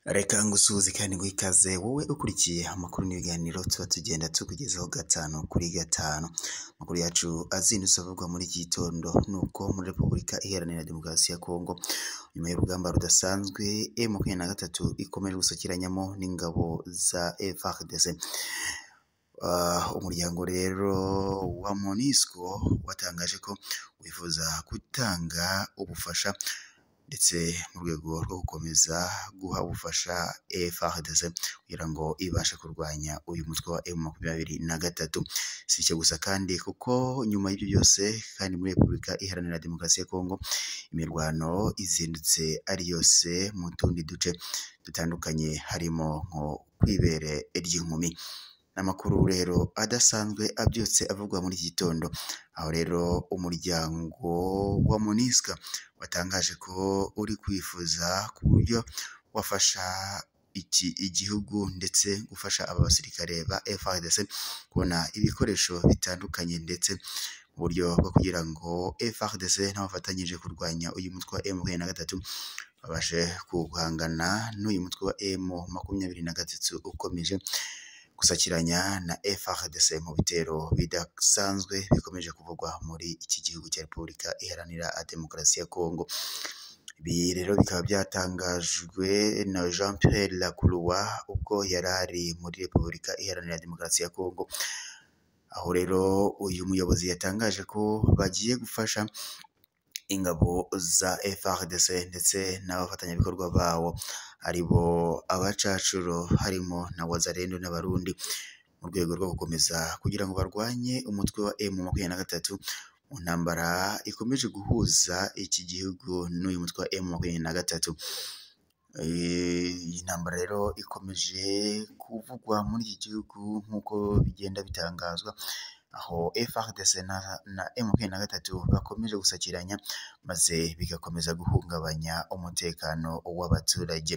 Reka ngusuhuze kandi ngo ikaze wowe ukurikiye amakuru n'ibiganiro tuba tugenda tukugezaho gatanu kuri gatanu. Amakuru yacu azindutse avugwa muri iki gitondo nuko muri Repubulika Iharanira Demokarasi ya Kongo nyuma y'urugamba rudasanzwe M23 ikomeje gusakiranyamo n'ingabo za FARDC. Umuryango rero wa MONUSCO watangaje ko wifuza gutanga ubufasha ndetse mu rwego rwo gukomeza guha ubufasha FARDC kugira ngo ibashe kurwanya uyu mutwe wa M23. Si icyo gusa kandi kuko nyuma y'ibyo byose kandi muri Repubulika Iharanira Demokarasi ya Kongo imirwano izindutse ari yose mu tundi duce dutandukanye harimo nko kwibere ry'inkumi. N'amakuru rero adasanzwe abyutse avugwa muri iki gitondo, aho rero umuryango wa MONUSCO watangaje ko uri kwifuza ku buryo wafasha igihugu ndetse gufasha aba basirikare ba FARDC kubona ibikoresho bitandukanye ndetse mu buryo bwo kugira ngo FARDC n'abafatanyije kurwanya uyu mutwe wa M23 babashe guhangana n'uyu mutwe wa M23 ukomeje gusakiranya na FARDC mu bitero bidasanzwe bikomeje kuvugwa muri iki gihugu cya Repubulika Iharanira Demokarasi ya Kongo. Ibi rero bikaba byatangajwe na Jean Pierre Lacroix ubwo yari ari muri Repubulika Iharanira Demokarasi ya Kongo, aho rero uyu muyobozi yatangaje ko bagiye gufasha ingabo za FARDC ndetse n'abafatanyabikorwa bawo aribo abacacuro harimo na Wazalendo n'Abarundi mu rwego rwo gukomeza kugira ngo barwanye umutwe wa M23 mu ntambara ikomeje guhuza iki gihugu n'uyu mutwe wa M23. Iyi ntambara rero ikomeje kuvugwa muri iki gihugu nk'uko bigenda bitangazwa, aho FARDC na M23 bakomeje gusakiranya maze bigakomeza guhungabanya umutekano w'abaturage.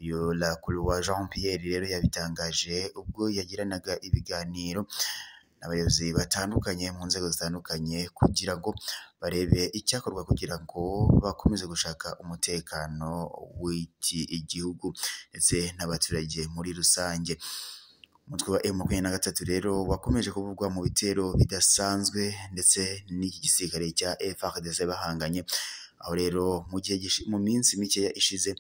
Uyu Lacroix Jean Pierre rero yabitangaje ubwo yagiranaga ibiganiro n'abayobozi batandukanye mu nzego zitandukanye kugira ngo barebe icyakorwa kugira ngo bakomeze gushaka umutekano w'iki igihugu ndetse n'abaturage muri rusange. Umutwe wa M23 rero wakomeje kuvugwa mu bitero bidasanzwe ndetse n'iki gisirikare cya FARDC bahanganye, aho rero mu minsi mikeya ishize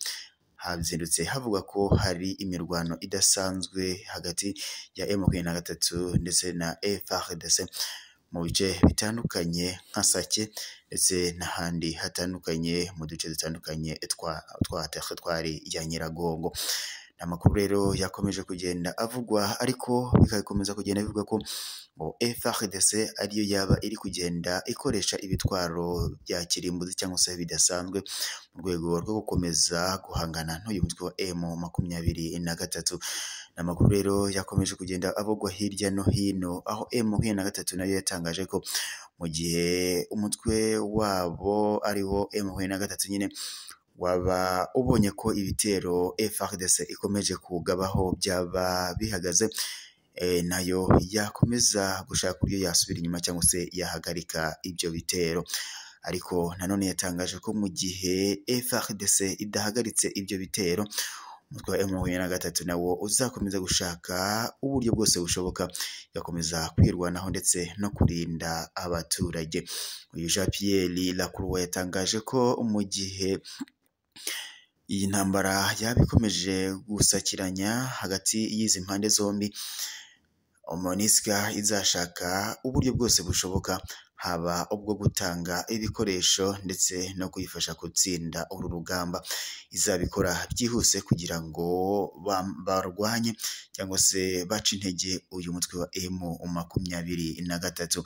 hazindutse havuga ko hari imirwano idasanzwe hagati ya M23 ndetse na FARDC mu bice bitandukanye nka Sake ndetse n'ahandi hatandukanye mu duce dutandukanye twari ya Nyiragongo. Amakuru rero yakomeje kugenda avugwa ariko bikakomeza kugenda bivuga ko FARDC ariyo yaba iri kugenda ikoresha ibitwaro bya kirimbuzi cyangwa se bidasanzwe mu rwego rwo gukomeza guhangana n'uyu mutwe wa M23. Amakuru rero yakomeje kugenda avugwa hirya no hino, aho M23 nayo yatangaje ko mu gihe umutwe wabo ariwo M23 nyine waba ubonye ko ibitero FARDC ikomeje kugabaho byaba bihagaze, nayo yakomeza gushaka uburyo yasubira inyuma cyangwa se yahagarika ibyo bitero. Ariko nanone yatangaje ko mu gihe FARDC idahagaritse ibyo bitero umutwe wa M23 nawo uzakomeza gushaka uburyo bwose bushoboka igakomeza kwirwanaho ndetse no kurinda abaturage. Uyu Jean Pierre Lacroix yatangaje ko mu gihe iyi ntambara yaba ikomeje gusakiranya hagati y'izi mpande zombi, MONUSCO izashaka uburyo bwose bushoboka, haba ubwo gutanga ibikoresho ndetse no kuyifasha gutsinda uru rugamba. Izabikora byihuse kugira ngo barwanye cyangwa se bace intege uyu mutwe wa M23.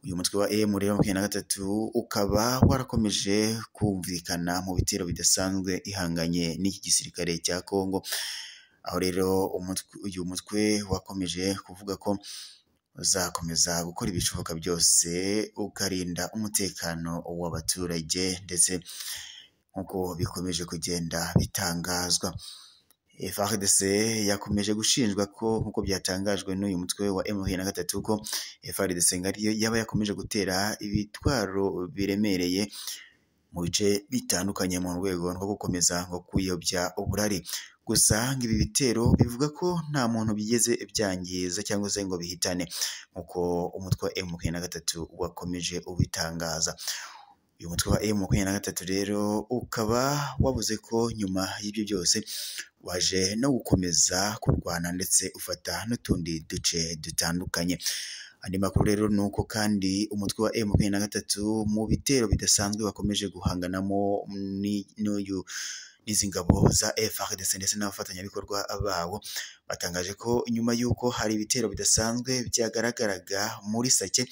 Uyu mutwe wa M23 ukaba warakomeje kumvikana mu bitero bidasanzwe ihanganye n'iki gisirikare cya Kongo, aho rero uyu mutwe wakomeje kuvuga ko uzakomeza gukora ibishoboka byose ukarinda umutekano w'abaturage ndetse nk'uko bikomeje kugenda bitangazwa. FARDC yakomeje gushinjwa ko nk'uko byatangajwe n'uyu mutwe wa M23 ko FARDC ngariyo yaba yakomeje gutera ibitwaro biremereye mu bice bitandukanye mu rwego rwo gukomeza ngo kuyobya uburari. Gusa ngo ibi bitero bivuga ko nta muntu bigeze byangiza cyangwa se ngo bihitane nk'uko umutwe wa M23 wakomeje ubitangaza. Uyu mutwe wa M23 rero ukaba wavuze ko nyuma y'ibyo byose waje no gukomeza kurwana ndetse ufata n'utundi duce dutandukanye. Andi makuru rero ni uko kandi umutwe wa M23 mu bitero bidasanzwe bakomeje guhanganamo n'izi ngabo za FARDC ndetse n'abafatanyabikorwa babo, batangaje ko nyuma y'uko hari ibitero bidasanzwe byagaragaraga muri Sake,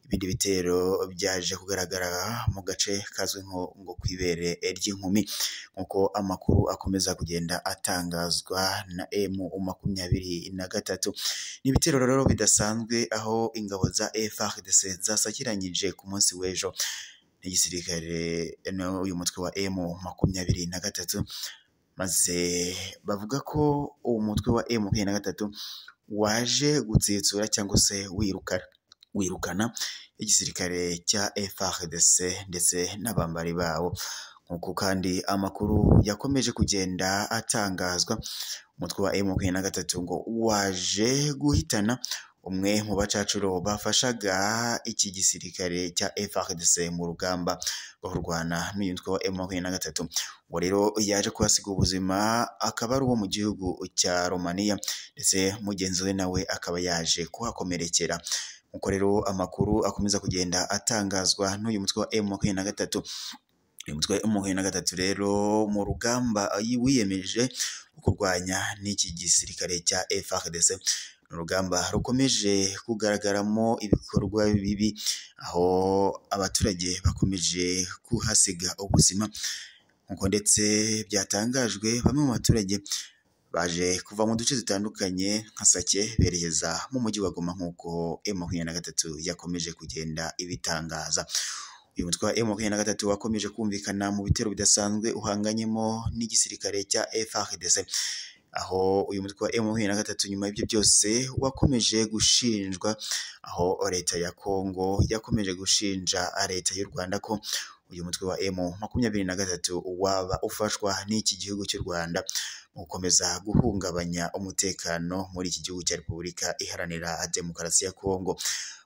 ibindi bitero byaje kugaragara mu gace kazwi ngo kwibere ry'inkumi, nk'uko amakuru akomeza kugenda atangazwa na M23. Ni ibitero rero bidasanzwe aho ingabo za FARDC zasakiranyije ku munsi w'ejo n'igisirikare uyu mutwe wa M23, maze bavuga ko uwo mutwe wa M23 waje gutsitsura cyangwa se wirukana igisirikare cya FARDC ndetse n'abambari bawo. Nk'uko kandi amakuru yakomeje kugenda atangazwa, umutwe wa M23 ngo waje guhitana umwe mu bacacuro bafashaga iki gisirikare cya FARDC mu rugamba rwo kurwana n'uyu mutwe wa M23. Uwo rero yaje kuhasiga ubuzima, akaba ari uwo mu gihugu cya Romania ndetse mugenzi we nawe akaba yaje kuhakomerekera. Nk'uko rero amakuru akomeza kugenda atangazwa n'uyu mutwe wa M23. Uyu mutwe wa M23 rero mu rugamba wiyemeje kurwanya n'iki gisirikare cya FARDC, urugamba rukomeje kugaragaramo ibikorwa bibi, aho abaturage bakomeje kuhasiga ubuzima. Nk'uko ndetse byatangajwe, bamwe mu baturage baje kuva mu duce dutandukanye nka Sake berekeza mu mujyi wa Goma, nk'uko M23 yakomeje kugenda ibitangaza. Uyu mutwe wa M23 wakomeje kumvikana mu bitero bidasanzwe uhanganyemo n'igisirikare cya FARDC, aho uyu mutwe wa M23 nyuma y'ibyo byose wakomeje gushinjwa, aho leta ya Kongo yakomeje gushinja leta y'u Rwanda ko uyu mutwe wa M23 waba ufashwa n'iki gihugu cy'u Rwanda mu gukomeza guhungabanya umutekano muri iki gihugu cya Repubulika Iharanira Demokarasi ya Kongo.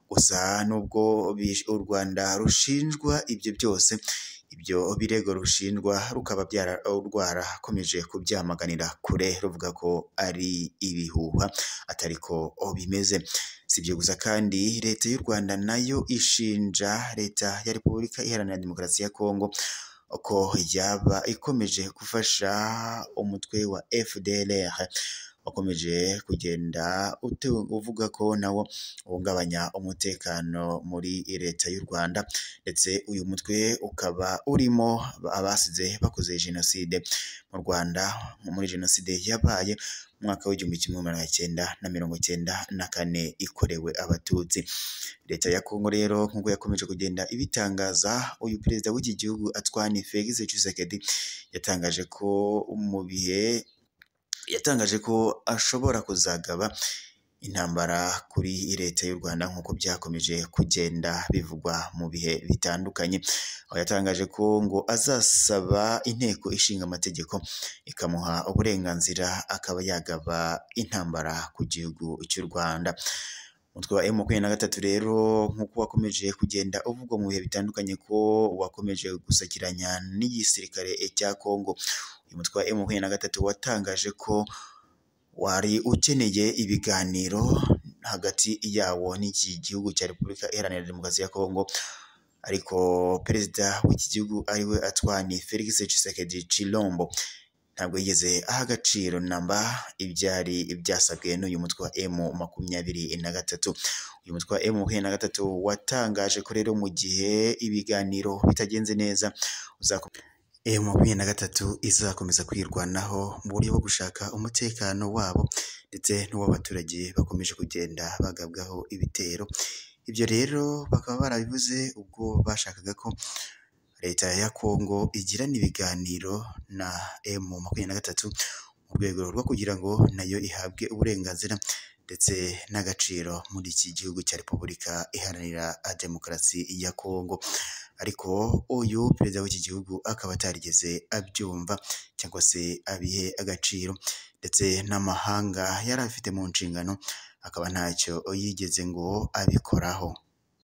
Gusa nubwo u Rwanda rushinjwa ibyo byose, ibyo birego rushinjwa rukaba rwarakomeje kubyamaganira kure, ruvuga ko ari ibihuha atari ko bimeze. Si ibyo gusa kandi leta y'u Rwanda nayo ishinja leta ya Repubulika Iharanira Demokarasi ya Kongo ko yaba ikomeje gufasha umutwe wa FDLR wakomeje kugenda uvuga ko nawo uhungabanya umutekano muri leta y'u Rwanda, ndetse uyu mutwe ukaba urimo abasize bakoze jenoside mu Rwanda muri jenoside yabaye mu mwaka w'1994 ikorewe Abatutsi. Leta ya Kongo rero nk'uko yakomeje kugenda ibitangaza, uyu perezida w'iki gihugu Antoine Felix Tshisekedi yatangaje ko ashobora kuzagaba intambara kuri leta y'u Rwanda nk'uko byakomeje kugenda bivugwa mu bihe bitandukanye, aho yatangaje ko ngo azasaba inteko ishinga amategeko ikamuha uburenganzira akaba yagaba intambara ku gihugu cy'u Rwanda. Umutwe wa M23 rero nk'uko wakomeje kugenda uvugwa mu bihe bitandukanye ko wakomeje gusakiranya n'igisirikare cya Kongo. Uyu mutwe wa M23 watangaje ko wari ukeneye ibiganiro hagati yawo n'iki gihugu cya Repubulika Iharanira Demokarasi ya Kongo, ariko perezida w'iki gihugu ariwe Antoine Felix Tshisekedi Tshilombo ntabwo yigeze aha agaciro namba ibyari byasabwe n'uyu mutwe wa M23. Uyu mutwe wa M23 watangaje ko rero mu gihe ibiganiro bitagenze neza M23 izakomeza kwirwanaho mu buryo bwo gushaka umutekano wabo ndetse n'uw'abaturage bakomeje kugenda bagabwaho ibitero. Ibyo rero bakaba barabivuze ubwo bashakaga ko leta ya Kongo igirana ibiganiro na M23 mu rwego rwo kugira ngo nayo ihabwe uburenganzira ndetse n'agaciro muri iki gihugu cya Repubulika Iharanira Demokarasi ya Kongo. Ariko uyu perezida w'iki gihugu akaba atarigeze abyumva cyangwa se abihe agaciro, ndetse n'amahanga yari afite mu nshingano akaba ntacyo yigeze ngo abikoraho.